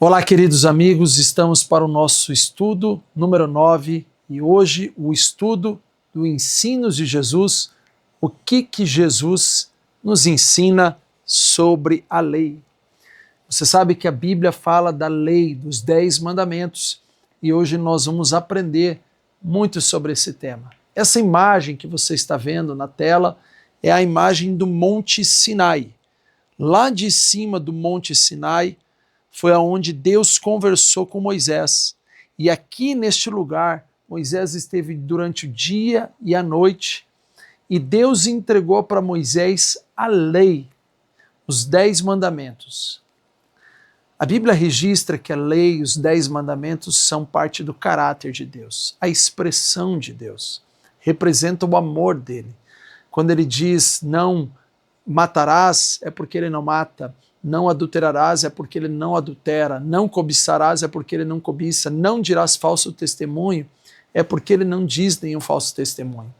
Olá, queridos amigos, estamos para o nosso estudo número 9 e hoje o estudo do ensinos de Jesus, o que Jesus nos ensina sobre a lei. Você sabe que a Bíblia fala da lei, dos 10 mandamentos, e hoje nós vamos aprender muito sobre esse tema. Essa imagem que você está vendo na tela é a imagem do Monte Sinai. Lá de cima do Monte Sinai foi aonde Deus conversou com Moisés. E aqui neste lugar, Moisés esteve durante o dia e a noite, e Deus entregou para Moisés a lei, os 10 mandamentos. A Bíblia registra que a lei e os 10 mandamentos são parte do caráter de Deus, a expressão de Deus, representa o amor dele. Quando ele diz não matarás, é porque ele não mata. Não adulterarás, é porque ele não adultera. Não cobiçarás, é porque ele não cobiça. Não dirás falso testemunho, é porque ele não diz nenhum falso testemunho.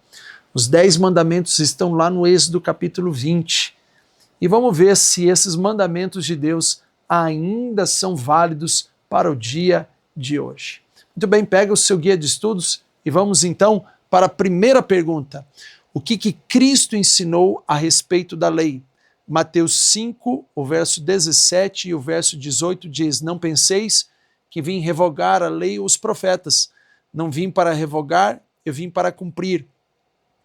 Os 10 mandamentos estão lá no Êxodo capítulo 20. E vamos ver se esses mandamentos de Deus ainda são válidos para o dia de hoje. Muito bem, pega o seu guia de estudos e vamos então para a primeira pergunta. O que Cristo ensinou a respeito da lei? Mateus 5, o verso 17 e o verso 18 diz: Não penseis que vim revogar a lei ou os profetas. Não vim para revogar, eu vim para cumprir.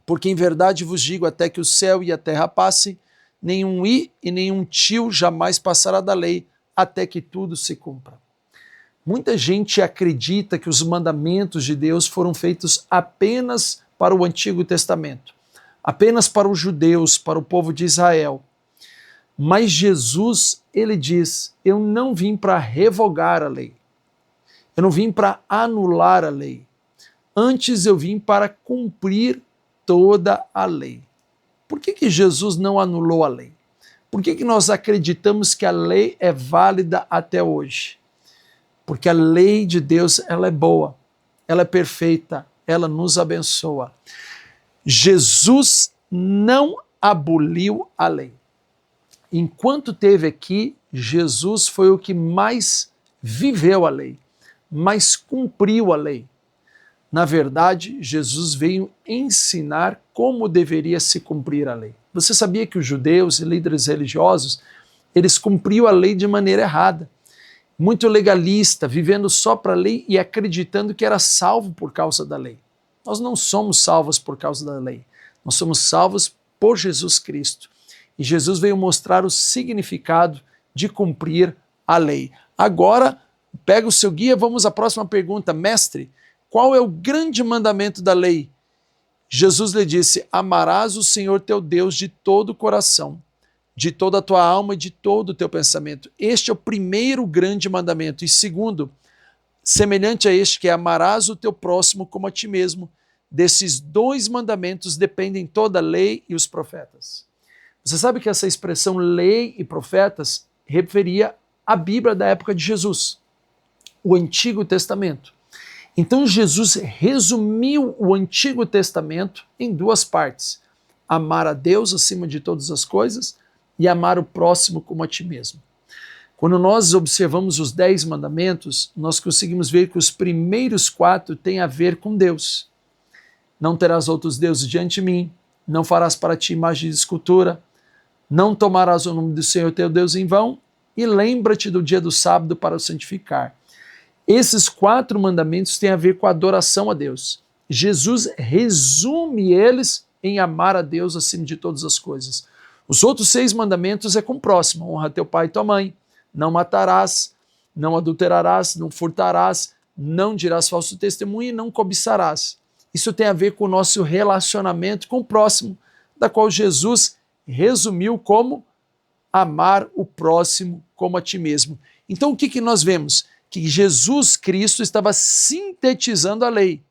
Porque em verdade vos digo, até que o céu e a terra passem, nenhum i e nenhum tio jamais passará da lei, até que tudo se cumpra. Muita gente acredita que os mandamentos de Deus foram feitos apenas para o Antigo Testamento, apenas para os judeus, para o povo de Israel. Mas Jesus, ele diz, eu não vim para revogar a lei, eu não vim para anular a lei, antes eu vim para cumprir toda a lei. Por que Jesus não anulou a lei? Por que nós acreditamos que a lei é válida até hoje? Porque a lei de Deus, ela é boa, ela é perfeita, ela nos abençoa. Jesus não aboliu a lei. Enquanto teve aqui, Jesus foi o que mais viveu a lei, mais cumpriu a lei. Na verdade, Jesus veio ensinar como deveria se cumprir a lei. Você sabia que os judeus e líderes religiosos, eles cumpriam a lei de maneira errada, muito legalista, vivendo só para a lei e acreditando que era salvo por causa da lei. Nós não somos salvos por causa da lei, nós somos salvos por Jesus Cristo. E Jesus veio mostrar o significado de cumprir a lei. Agora, pega o seu guia, vamos à próxima pergunta. Mestre, qual é o grande mandamento da lei? Jesus lhe disse, amarás o Senhor teu Deus de todo o coração, de toda a tua alma e de todo o teu pensamento. Este é o primeiro grande mandamento. E segundo, semelhante a este, que é amarás o teu próximo como a ti mesmo. Desses 2 mandamentos dependem toda a lei e os profetas. Você sabe que essa expressão lei e profetas referia à Bíblia da época de Jesus, o Antigo Testamento. Então Jesus resumiu o Antigo Testamento em 2 partes: amar a Deus acima de todas as coisas e amar o próximo como a ti mesmo. Quando nós observamos os 10 mandamentos, nós conseguimos ver que os primeiros 4 têm a ver com Deus. Não terás outros deuses diante de mim, não farás para ti imagem de escultura, não tomarás o nome do Senhor teu Deus em vão, e lembra-te do dia do sábado para o santificar. Esses 4 mandamentos têm a ver com a adoração a Deus. Jesus resume eles em amar a Deus acima de todas as coisas. Os outros 6 mandamentos é com o próximo: honra teu pai e tua mãe, não matarás, não adulterarás, não furtarás, não dirás falso testemunho e não cobiçarás. Isso tem a ver com o nosso relacionamento com o próximo, da qual Jesus resumiu como amar o próximo como a ti mesmo. Então o que nós vemos? Que Jesus Cristo estava sintetizando a lei.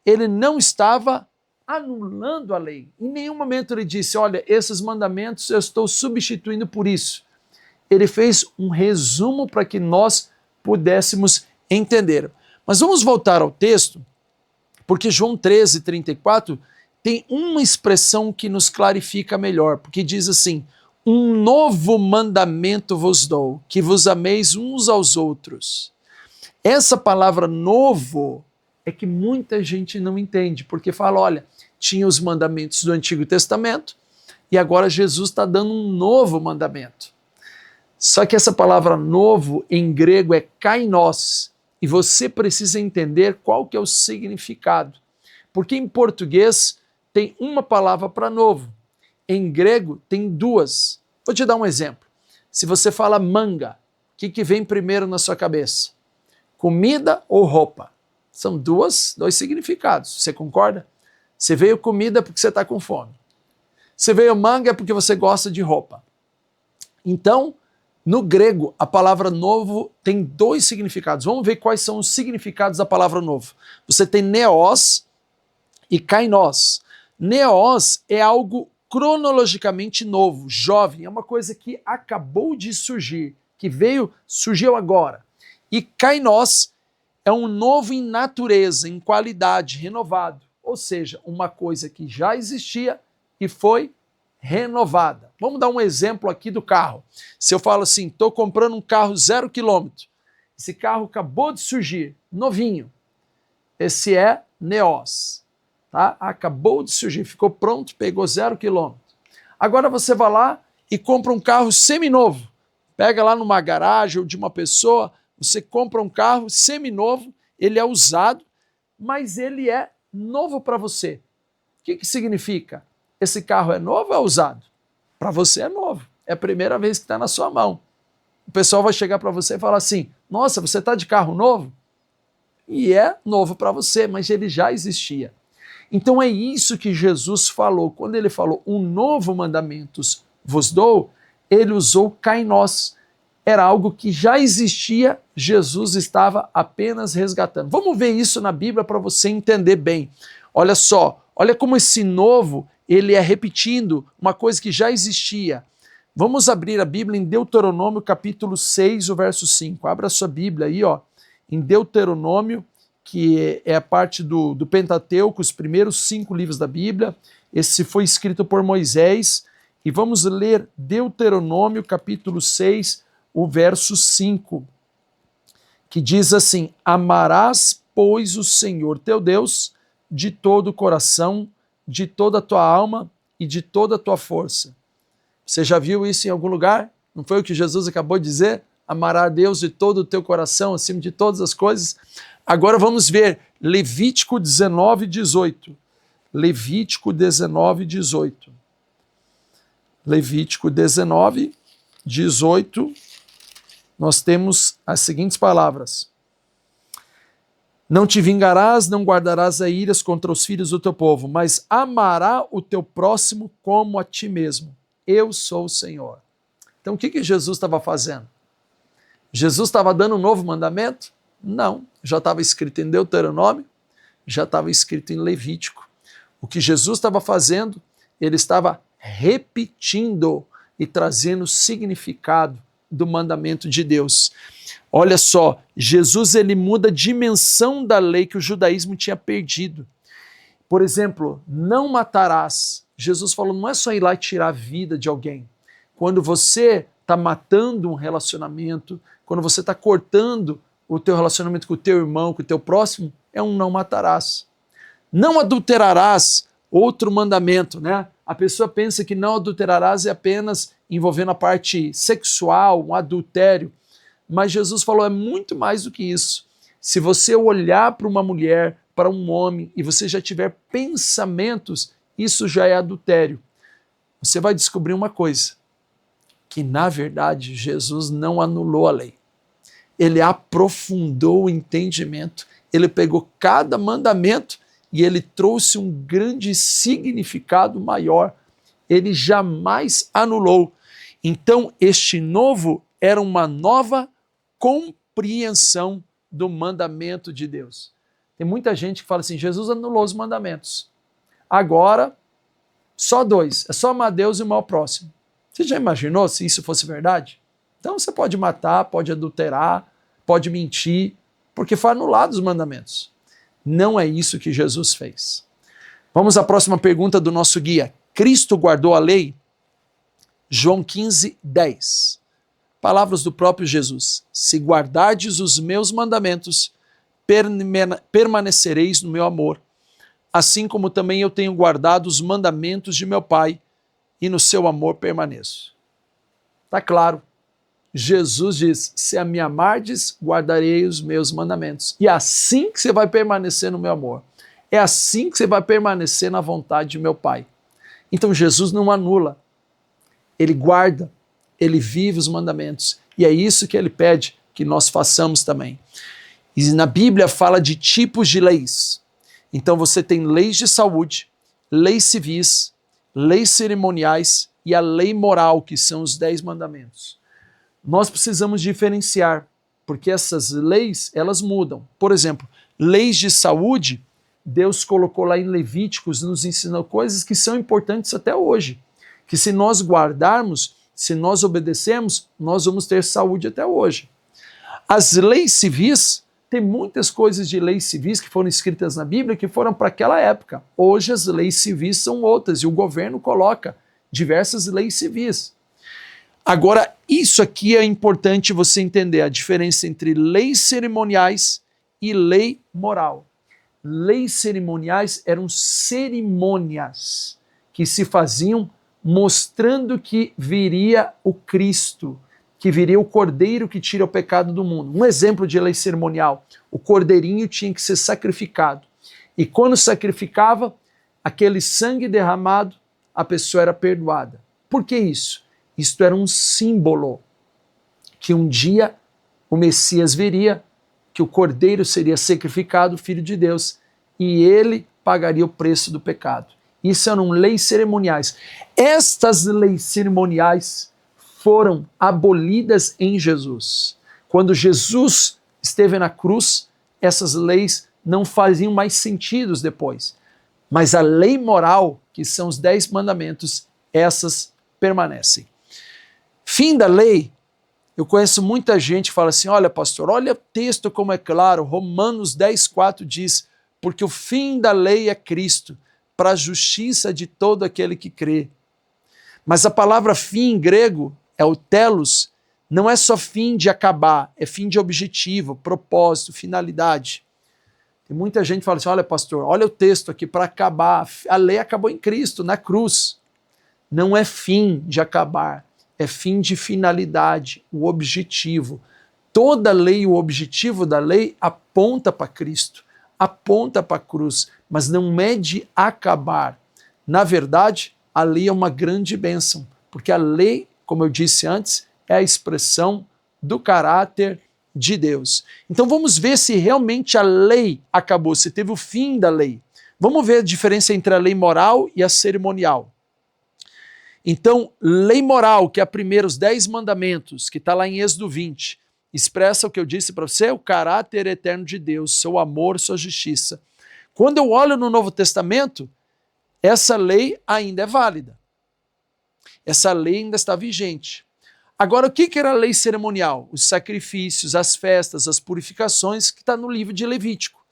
Ele não estava anulando a lei. Em nenhum momento ele disse, olha, esses mandamentos eu estou substituindo por isso. Ele fez um resumo para que nós pudéssemos entender. Mas vamos voltar ao texto, porque João 13:34 tem uma expressão que nos clarifica melhor, porque diz assim, Um novo mandamento vos dou, que vos ameis uns aos outros. Essa palavra novo é que muita gente não entende, porque fala, olha, tinha os mandamentos do Antigo Testamento e agora Jesus está dando um novo mandamento. Só que essa palavra novo em grego é kainos, e você precisa entender qual que é o significado. Porque em português tem uma palavra para novo, em grego tem duas. Vou te dar um exemplo. Se você fala manga, o que vem primeiro na sua cabeça? Comida ou roupa? São dois significados, você concorda? Você veio comida porque você está com fome. Você veio manga porque você gosta de roupa. Então, no grego, a palavra novo tem dois significados. Vamos ver quais são os significados da palavra novo. Você tem neos e kainos. Neos é algo cronologicamente novo, jovem, é uma coisa que acabou de surgir, que surgiu agora. E kainos é um novo em natureza, em qualidade, renovado. Ou seja, uma coisa que já existia e foi renovada. Vamos dar um exemplo aqui do carro. Se eu falo assim, estou comprando um carro 0 km, esse carro acabou de surgir, novinho. Esse é neos, tá? Acabou de surgir, ficou pronto, pegou 0 km. Agora você vai lá e compra um carro seminovo. Pega lá numa garagem ou de uma pessoa, você compra um carro seminovo, ele é usado, mas ele é novo para você. O que significa? Esse carro é novo ou é usado? Para você é novo. É a primeira vez que está na sua mão. O pessoal vai chegar para você e falar assim, nossa, você está de carro novo? E é novo para você, mas ele já existia. Então é isso que Jesus falou. Quando ele falou, um novo mandamento vos dou, ele usou kainos. Era algo que já existia, Jesus estava apenas resgatando. Vamos ver isso na Bíblia para você entender bem. Olha só, olha como esse novo, ele é repetindo uma coisa que já existia. Vamos abrir a Bíblia em Deuteronômio capítulo 6, o verso 5. Abra a sua Bíblia aí, ó, em Deuteronômio, que é a parte do Pentateuco, os primeiros 5 livros da Bíblia. Esse foi escrito por Moisés. E vamos ler Deuteronômio capítulo 6, o verso 5, que diz assim, amarás, pois, o Senhor teu Deus de todo o coração, de toda a tua alma e de toda a tua força. Você já viu isso em algum lugar? Não foi o que Jesus acabou de dizer? Amará a Deus de todo o teu coração, acima de todas as coisas. Agora vamos ver Levítico 19, 18. Levítico 19, 18. Levítico 19, 18. Nós temos as seguintes palavras. Não te vingarás, não guardarás a iras contra os filhos do teu povo, mas amará o teu próximo como a ti mesmo. Eu sou o Senhor. Então o que Jesus estava fazendo? Jesus estava dando um novo mandamento? Não, já estava escrito em Deuteronômio, já estava escrito em Levítico. O que Jesus estava fazendo, ele estava repetindo e trazendo significado do mandamento de Deus. Olha só, Jesus ele muda a dimensão da lei que o judaísmo tinha perdido. Por exemplo, não matarás. Jesus falou, não é só ir lá e tirar a vida de alguém. Quando você está matando um relacionamento, quando você está cortando o teu relacionamento com o teu irmão, com o teu próximo, é um não matarás. Não adulterarás, outro mandamento, né? A pessoa pensa que não adulterarás é apenas envolvendo a parte sexual, um adultério. Mas Jesus falou, é muito mais do que isso. Se você olhar para uma mulher, para um homem, e você já tiver pensamentos, isso já é adultério. Você vai descobrir uma coisa, que na verdade Jesus não anulou a lei. Ele aprofundou o entendimento, ele pegou cada mandamento e ele trouxe um grande significado maior. Ele jamais anulou. Então, este novo era uma nova compreensão do mandamento de Deus. Tem muita gente que fala assim, Jesus anulou os mandamentos. Agora, só 2, é só amar a Deus e amar o próximo. Você já imaginou se isso fosse verdade? Então você pode matar, pode adulterar, pode mentir, porque foi anulado os mandamentos. Não é isso que Jesus fez. Vamos à próxima pergunta do nosso guia. Cristo guardou a lei? João 15, 10. Palavras do próprio Jesus. Se guardardes os meus mandamentos, permanecereis no meu amor, assim como também eu tenho guardado os mandamentos de meu Pai, e no seu amor permaneço. Está claro. Jesus diz, se a me amardes, guardarei os meus mandamentos. E é assim que você vai permanecer no meu amor. É assim que você vai permanecer na vontade de meu Pai. Então Jesus não anula. Ele guarda, ele vive os mandamentos. E é isso que ele pede que nós façamos também. E na Bíblia fala de tipos de leis. Então você tem leis de saúde, leis civis, leis cerimoniais e a lei moral, que são os 10 mandamentos. Nós precisamos diferenciar, porque essas leis, elas mudam. Por exemplo, leis de saúde, Deus colocou lá em Levíticos, nos ensinou coisas que são importantes até hoje. Que se nós guardarmos, se nós obedecermos, nós vamos ter saúde até hoje. As leis civis, tem muitas coisas de leis civis que foram escritas na Bíblia que foram para aquela época. Hoje as leis civis são outras e o governo coloca diversas leis civis. Agora, isso aqui é importante você entender, a diferença entre leis cerimoniais e lei moral. Leis cerimoniais eram cerimônias que se faziam mostrando que viria o Cristo, que viria o Cordeiro que tira o pecado do mundo. Um exemplo de lei cerimonial, o cordeirinho tinha que ser sacrificado. E quando sacrificava, aquele sangue derramado, a pessoa era perdoada. Por que isso? Isto era um símbolo que um dia o Messias viria, que o Cordeiro seria sacrificado, o Filho de Deus, e ele pagaria o preço do pecado. Isso eram leis cerimoniais. Estas leis cerimoniais foram abolidas em Jesus. Quando Jesus esteve na cruz, essas leis não faziam mais sentido depois. Mas a lei moral, que são os 10 mandamentos, essas permanecem. Fim da lei, eu conheço muita gente que fala assim, olha pastor, olha o texto como é claro, Romanos 10,4 diz, porque o fim da lei é Cristo, para a justiça de todo aquele que crê. Mas a palavra fim em grego, é o telos, não é só fim de acabar, é fim de objetivo, propósito, finalidade. Tem muita gente que fala assim, olha pastor, olha o texto aqui para acabar, a lei acabou em Cristo, na cruz. Não é fim de acabar, é fim de finalidade, o objetivo. Toda lei, o objetivo da lei aponta para Cristo, aponta para a cruz, mas não é de acabar. Na verdade, a lei é uma grande bênção, porque a lei, como eu disse antes, é a expressão do caráter de Deus. Então vamos ver se realmente a lei acabou, se teve o fim da lei. Vamos ver a diferença entre a lei moral e a cerimonial. Então, lei moral, que é a primeira, os 10 mandamentos, que está lá em Êxodo 20, expressa o que eu disse para você, o caráter eterno de Deus, seu amor, sua justiça. Quando eu olho no Novo Testamento, essa lei ainda é válida. Essa lei ainda está vigente. Agora, o que era a lei cerimonial? Os sacrifícios, as festas, as purificações, que está no livro de Levítico.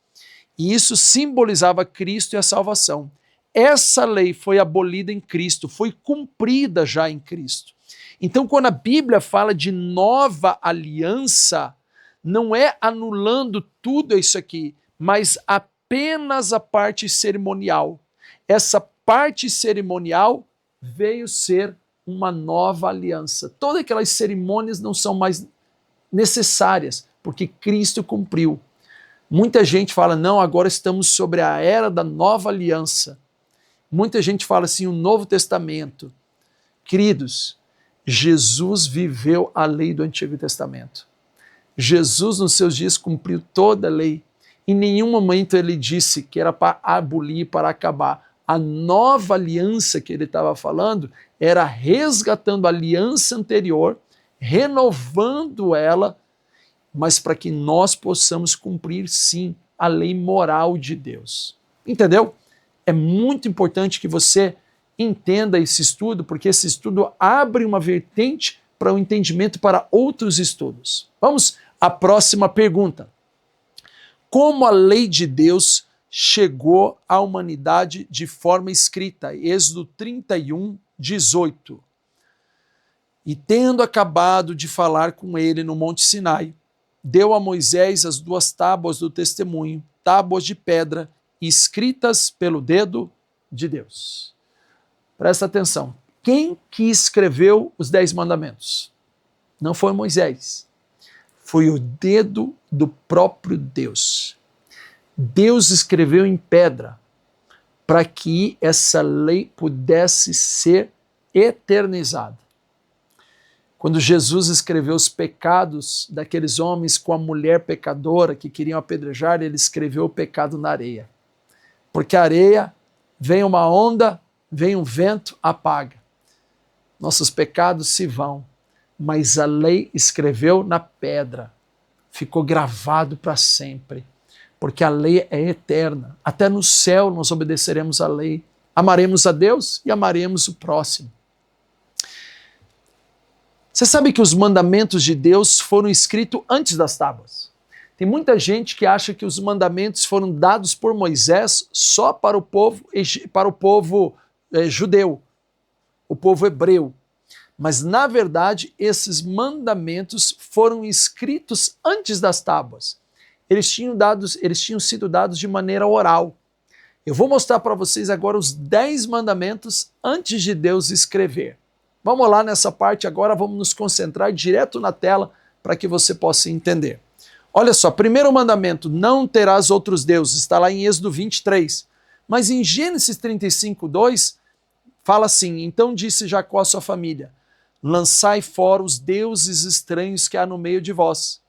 E isso simbolizava Cristo e a salvação. Essa lei foi abolida em Cristo, foi cumprida já em Cristo. Então, quando a Bíblia fala de nova aliança, não é anulando tudo isso aqui, mas apenas a parte cerimonial. Essa parte cerimonial veio ser uma nova aliança. Todas aquelas cerimônias não são mais necessárias, porque Cristo cumpriu. Muita gente fala, não, agora estamos sobre a era da nova aliança. Muita gente fala assim, o Novo Testamento. Queridos, Jesus viveu a lei do Antigo Testamento. Jesus, nos seus dias, cumpriu toda a lei. Em nenhum momento ele disse que era para abolir, para acabar. A nova aliança que ele estava falando era resgatando a aliança anterior, renovando ela, mas para que nós possamos cumprir, sim, a lei moral de Deus. Entendeu? É muito importante que você entenda esse estudo, porque esse estudo abre uma vertente para o entendimento para outros estudos. Vamos à próxima pergunta. Como a lei de Deus chegou à humanidade de forma escrita? Êxodo 31, 18. E tendo acabado de falar com ele no Monte Sinai, deu a Moisés as 2 tábuas do testemunho, tábuas de pedra, escritas pelo dedo de Deus. Presta atenção. Quem que escreveu os 10 mandamentos? Não foi Moisés. Foi o dedo do próprio Deus. Deus escreveu em pedra para que essa lei pudesse ser eternizada. Quando Jesus escreveu os pecados daqueles homens com a mulher pecadora que queriam apedrejar, ele escreveu o pecado na areia. Porque a areia, vem uma onda, vem um vento, apaga. Nossos pecados se vão, mas a lei escreveu na pedra, ficou gravado para sempre, porque a lei é eterna. Até no céu nós obedeceremos a lei, amaremos a Deus e amaremos o próximo. Você sabe que os mandamentos de Deus foram escritos antes das tábuas? Tem muita gente que acha que os mandamentos foram dados por Moisés só para o povo judeu, o povo hebreu. Mas, na verdade, esses mandamentos foram escritos antes das tábuas. Eles tinham sido dados de maneira oral. Eu vou mostrar para vocês agora os 10 mandamentos antes de Deus escrever. Vamos lá nessa parte agora, vamos nos concentrar direto na tela para que você possa entender. Olha só, primeiro mandamento, não terás outros deuses, está lá em Êxodo 23. Mas em Gênesis 35:2, fala assim, então disse Jacó à sua família, lançai fora os deuses estranhos que há no meio de vós.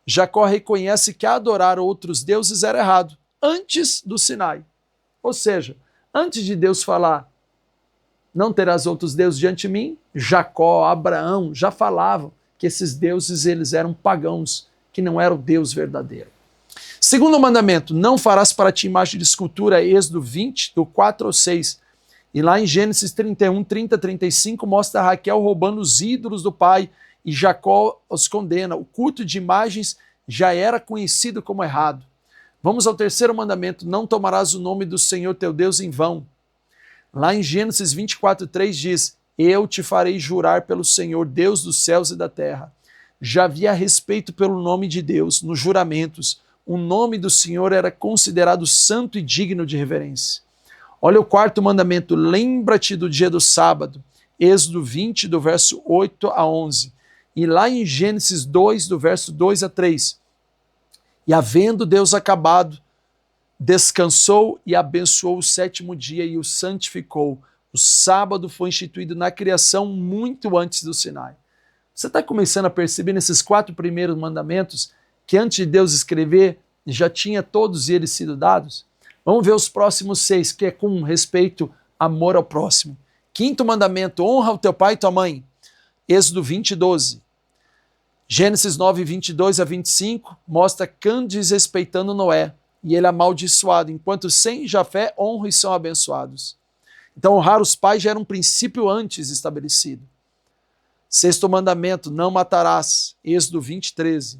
Jacó reconhece que adorar outros deuses era errado, antes do Sinai. Ou seja, antes de Deus falar, não terás outros deuses diante de mim, Jacó, Abraão já falavam que esses deuses eles eram pagãos, que não era o Deus verdadeiro. Segundo mandamento, não farás para ti imagem de escultura, Êxodo 20, do 4 ao 6. E lá em Gênesis 31, 30, 35, mostra Raquel roubando os ídolos do pai e Jacó os condena. O culto de imagens já era conhecido como errado. Vamos ao terceiro mandamento, não tomarás o nome do Senhor teu Deus em vão. Lá em Gênesis 24, 3 diz, eu te farei jurar pelo Senhor, Deus dos céus e da terra. Já havia respeito pelo nome de Deus nos juramentos. O nome do Senhor era considerado santo e digno de reverência. Olha o quarto mandamento, lembra-te do dia do sábado, Êxodo 20, do verso 8 a 11. E lá em Gênesis 2, do verso 2 a 3. E havendo Deus acabado, descansou e abençoou o 7º dia e o santificou. O sábado foi instituído na criação muito antes do Sinai. Você está começando a perceber nesses 4 primeiros mandamentos que antes de Deus escrever, já tinha todos eles sido dados? Vamos ver os próximos 6, que é com respeito, amor ao próximo. Quinto mandamento, honra o teu pai e tua mãe. Êxodo 20, 12. Gênesis 9, 22 a 25, mostra Cã desrespeitando Noé, e ele é amaldiçoado, enquanto Sem e Jafé honram e são abençoados. Então honrar os pais já era um princípio antes estabelecido. Sexto mandamento, não matarás, Êxodo 20, 13.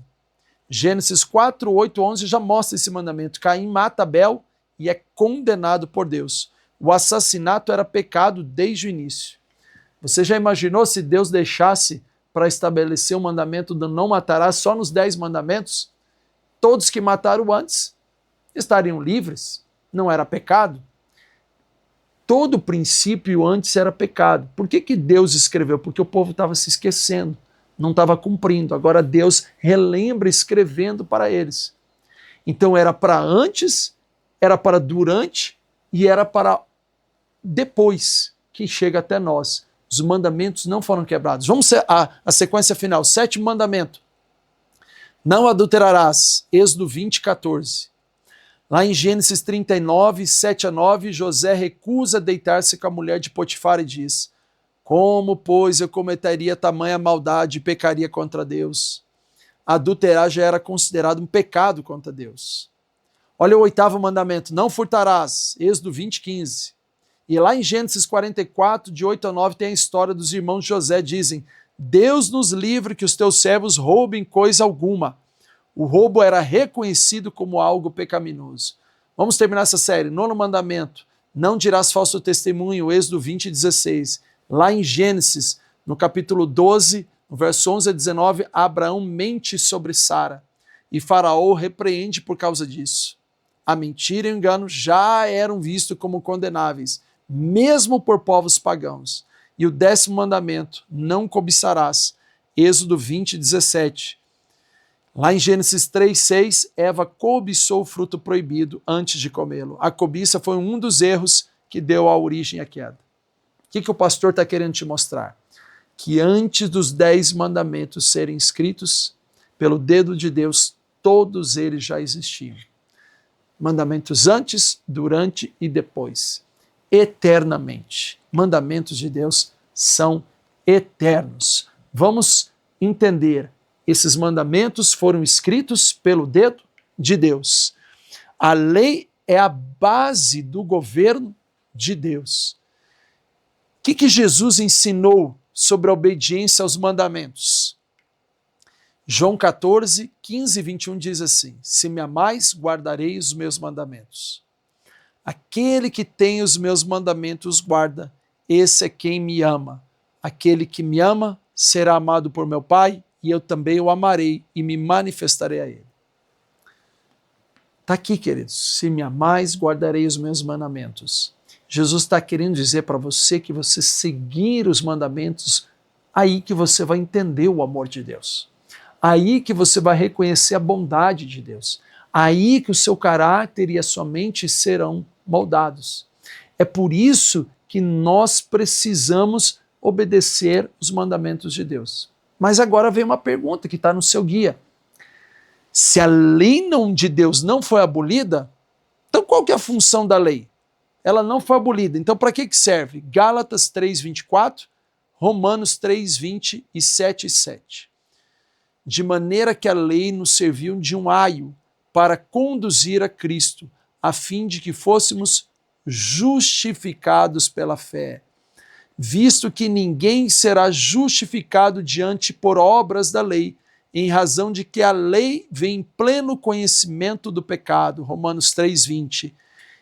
Gênesis 4, 8, 11 já mostra esse mandamento. Caim mata Abel e é condenado por Deus. O assassinato era pecado desde o início. Você já imaginou se Deus deixasse para estabelecer o mandamento do não matarás só nos 10 mandamentos? Todos que mataram antes estariam livres, não era pecado. Todo princípio antes era pecado. Por que Deus escreveu? Porque o povo estava se esquecendo, não estava cumprindo. Agora Deus relembra escrevendo para eles. Então era para antes, era para durante e era para depois que chega até nós. Os mandamentos não foram quebrados. Vamos a sequência final. 7º mandamento. Não adulterarás. Êxodo 20, 14. Lá em Gênesis 39, 7 a 9, José recusa deitar-se com a mulher de Potifar e diz, como, pois, eu cometeria tamanha maldade e pecaria contra Deus? Adulterar já era considerado um pecado contra Deus. Olha o 8º mandamento, não furtarás, Êxodo 20, 15. E lá em Gênesis 44, de 8 a 9, tem a história dos irmãos de José, dizem, Deus nos livre que os teus servos roubem coisa alguma. O roubo era reconhecido como algo pecaminoso. Vamos terminar essa série. 9º mandamento, não dirás falso testemunho, Êxodo 20, 16. Lá em Gênesis, No capítulo 12, no verso 11 a 19, Abraão mente sobre Sara e Faraó o repreende por causa disso. A mentira e o engano já eram vistos como condenáveis, mesmo por povos pagãos. E o 10º mandamento, não cobiçarás. Êxodo 20, 17. Lá em Gênesis 3, 6, Eva cobiçou o fruto proibido antes de comê-lo. A cobiça foi um dos erros que deu a origem à queda. O que o pastor está querendo te mostrar? Que antes dos 10 mandamentos serem escritos pelo dedo de Deus, todos eles já existiam. Mandamentos antes, durante e depois. Eternamente. Mandamentos de Deus são eternos. Vamos entender. Esses mandamentos foram escritos pelo dedo de Deus. A lei é a base do governo de Deus. O que Jesus ensinou sobre a obediência aos mandamentos? João 14, 15 e 21 diz assim: se me amais, guardarei os meus mandamentos. Aquele que tem os meus mandamentos guarda, esse é quem me ama. Aquele que me ama será amado por meu Pai, e eu também o amarei e me manifestarei a ele. Está aqui, queridos. Se me amais, guardarei os meus mandamentos. Jesus está querendo dizer para você que você seguir os mandamentos, aí que você vai entender o amor de Deus. Aí que você vai reconhecer a bondade de Deus. Aí que o seu caráter e a sua mente serão moldados. É por isso que nós precisamos obedecer os mandamentos de Deus. Mas agora vem uma pergunta que está no seu guia. Se a lei de Deus não foi abolida, então qual que é a função da lei? Ela não foi abolida, então para que serve? Gálatas 3:24, Romanos 3:20 e 7:7. De maneira que a lei nos serviu de um aio para conduzir a Cristo, a fim de que fôssemos justificados pela fé. Visto que ninguém será justificado diante por obras da lei, em razão de que a lei vem em pleno conhecimento do pecado. Romanos 3:20.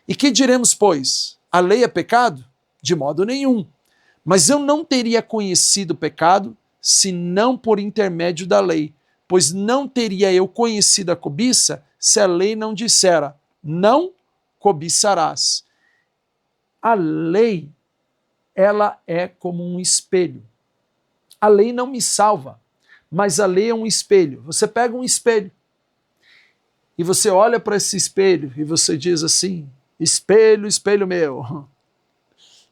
E que diremos, pois? A lei é pecado? De modo nenhum. Mas eu não teria conhecido o pecado, senão por intermédio da lei. Pois não teria eu conhecido a cobiça, se a lei não dissera, não cobiçarás. A lei, ela é como um espelho. A lei não me salva, mas a lei é um espelho. Você pega um espelho e você olha para esse espelho e você diz assim: espelho, espelho meu,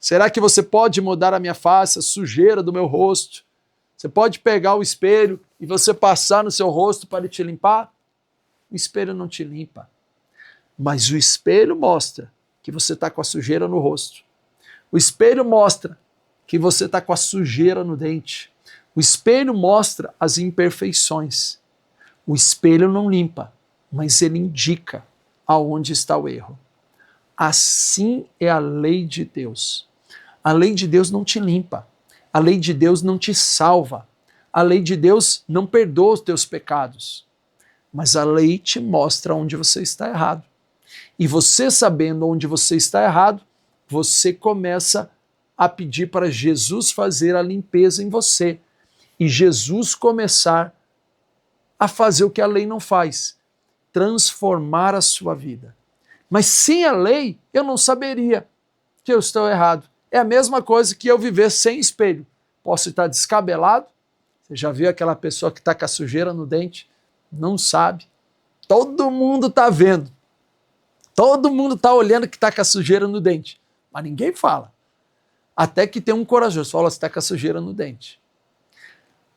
será que você pode mudar a minha face, a sujeira do meu rosto? Você pode pegar o espelho e você passar no seu rosto para ele te limpar? O espelho não te limpa, mas o espelho mostra que você está com a sujeira no rosto. O espelho mostra que você está com a sujeira no dente. O espelho mostra as imperfeições. O espelho não limpa, mas ele indica aonde está o erro. Assim é a lei de Deus. A lei de Deus não te limpa. A lei de Deus não te salva. A lei de Deus não perdoa os teus pecados. Mas a lei te mostra onde você está errado. E você sabendo onde você está errado, você começa a pedir para Jesus fazer a limpeza em você. E Jesus começar a fazer o que a lei não faz, transformar a sua vida. Mas sem a lei, eu não saberia que eu estou errado. É a mesma coisa que eu viver sem espelho. Posso estar descabelado. Você já viu aquela pessoa que está com a sujeira no dente? Não sabe. Todo mundo está vendo. Todo mundo está olhando que está com a sujeira no dente. Mas ninguém fala. Até que tem um corajoso. Fala, você está com a sujeira no dente.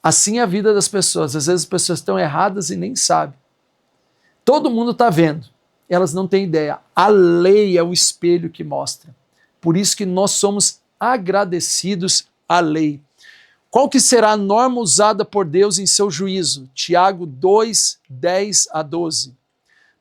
Assim é a vida das pessoas. Às vezes as pessoas estão erradas e nem sabem. Todo mundo está vendo. Elas não têm ideia. A lei é o espelho que mostra. Por isso que nós somos agradecidos à lei. Qual que será a norma usada por Deus em seu juízo? Tiago 2, 10 a 12.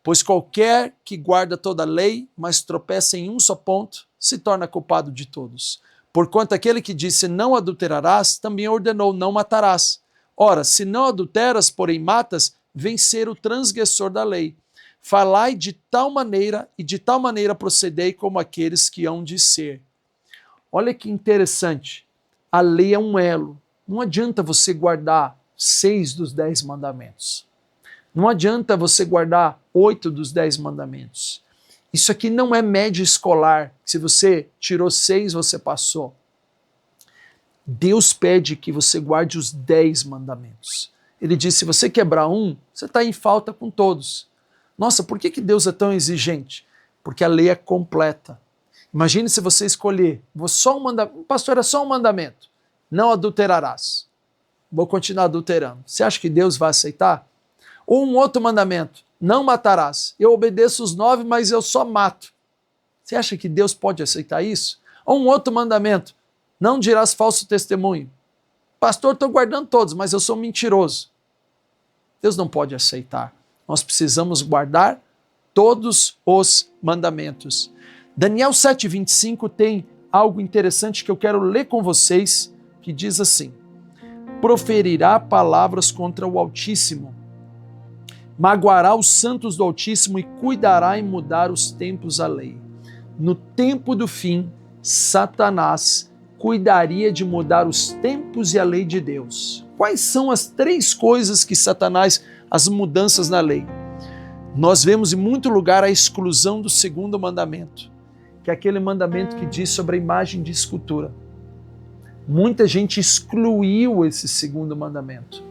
Pois qualquer que guarda toda a lei, mas tropeça em um só ponto, se torna culpado de todos. Porquanto aquele que disse não adulterarás, também ordenou não matarás. Ora, se não adulteras, porém matas, vem ser o transgressor da lei. Falai de tal maneira e de tal maneira procedei como aqueles que hão de ser. Olha que interessante. A lei é um elo. Não adianta você guardar 6 dos 10 mandamentos. Não adianta você guardar 8 dos 10 mandamentos. Isso aqui não é média escolar. Se você tirou 6, você passou. Deus pede que você guarde os 10 mandamentos. Ele diz, se você quebrar um, você está em falta com todos. Nossa, por que Deus é tão exigente? Porque a lei é completa. Imagine se você escolher, só um mandamento, pastor, é só um mandamento, não adulterarás. Vou continuar adulterando. Você acha que Deus vai aceitar? Ou um outro mandamento, não matarás. Eu obedeço os 9, mas eu só mato. Você acha que Deus pode aceitar isso? Ou um outro mandamento, não dirás falso testemunho. Pastor, estou guardando todos, mas eu sou mentiroso. Deus não pode aceitar. Nós precisamos guardar todos os mandamentos. Daniel 7,25 tem algo interessante que eu quero ler com vocês, que diz assim: proferirá palavras contra o Altíssimo, magoará os santos do Altíssimo e cuidará em mudar os tempos à lei. No tempo do fim, Satanás cuidaria de mudar os tempos e a lei de Deus. Quais são as 3 coisas que Satanás, as mudanças na lei? Nós vemos em muito lugar a exclusão do 2º mandamento, que é aquele mandamento que diz sobre a imagem de escultura. Muita gente excluiu esse 2º mandamento.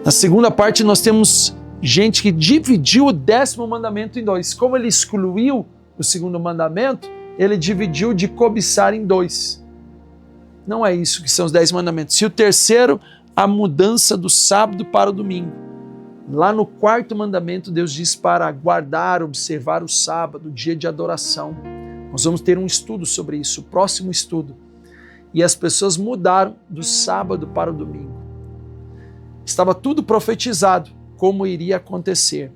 Na segunda parte nós temos gente que dividiu o 10º mandamento em 2. Como ele excluiu o 2º mandamento, ele dividiu de cobiçar em 2. Não é isso que são os 10 mandamentos. E o 3º, a mudança do sábado para o domingo. Lá no 4º mandamento, Deus diz para guardar, observar o sábado, o dia de adoração. Nós vamos ter um estudo sobre isso, o próximo estudo. E as pessoas mudaram do sábado para o domingo. Estava tudo profetizado como iria acontecer.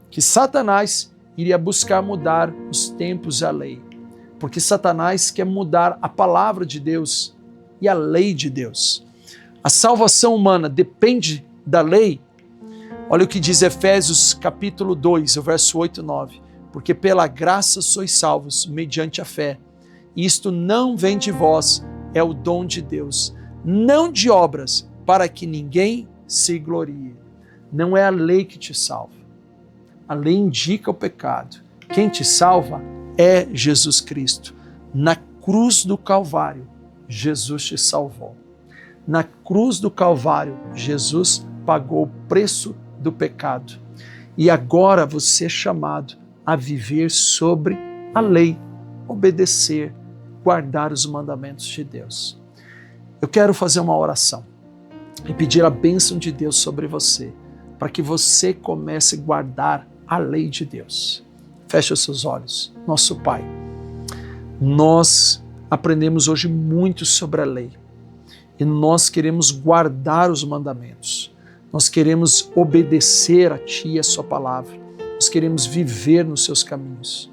Que Satanás iria buscar mudar os tempos e a lei. Porque Satanás quer mudar a palavra de Deus e a lei de Deus. A salvação humana depende da lei. Olha o que diz Efésios capítulo 2, o verso 8 e 9. Porque pela graça sois salvos, mediante a fé. Isto não vem de vós, é o dom de Deus. Não de obras, para que ninguém se glorie. Não é a lei que te salva. A lei indica o pecado. Quem te salva é Jesus Cristo. Na cruz do Calvário, Jesus te salvou. Na cruz do Calvário, Jesus pagou o preço do pecado. E agora você é chamado a viver sobre a lei, obedecer, guardar os mandamentos de Deus. Eu quero fazer uma oração e pedir a bênção de Deus sobre você, para que você comece a guardar a lei de Deus. Feche os seus olhos. Nosso Pai, nós aprendemos hoje muito sobre a lei e nós queremos guardar os mandamentos. Nós queremos obedecer a Ti e a Sua palavra. Nós queremos viver nos Seus caminhos.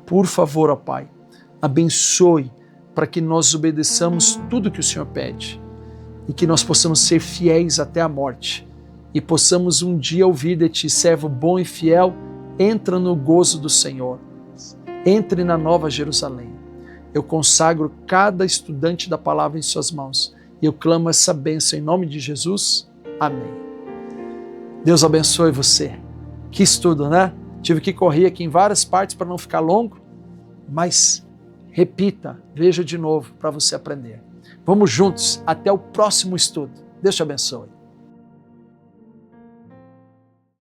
Por favor, ó Pai, abençoe para que nós obedeçamos tudo que o Senhor pede e que nós possamos ser fiéis até a morte e possamos um dia ouvir de Ti, servo bom e fiel, entra no gozo do Senhor, entre na Nova Jerusalém. Eu consagro cada estudante da palavra em Suas mãos e eu clamo essa bênção em nome de Jesus. Amém. Deus abençoe você. Que estudo, né? Tive que correr aqui em várias partes para não ficar longo, mas repita, veja de novo para você aprender. Vamos juntos até o próximo estudo. Deus te abençoe.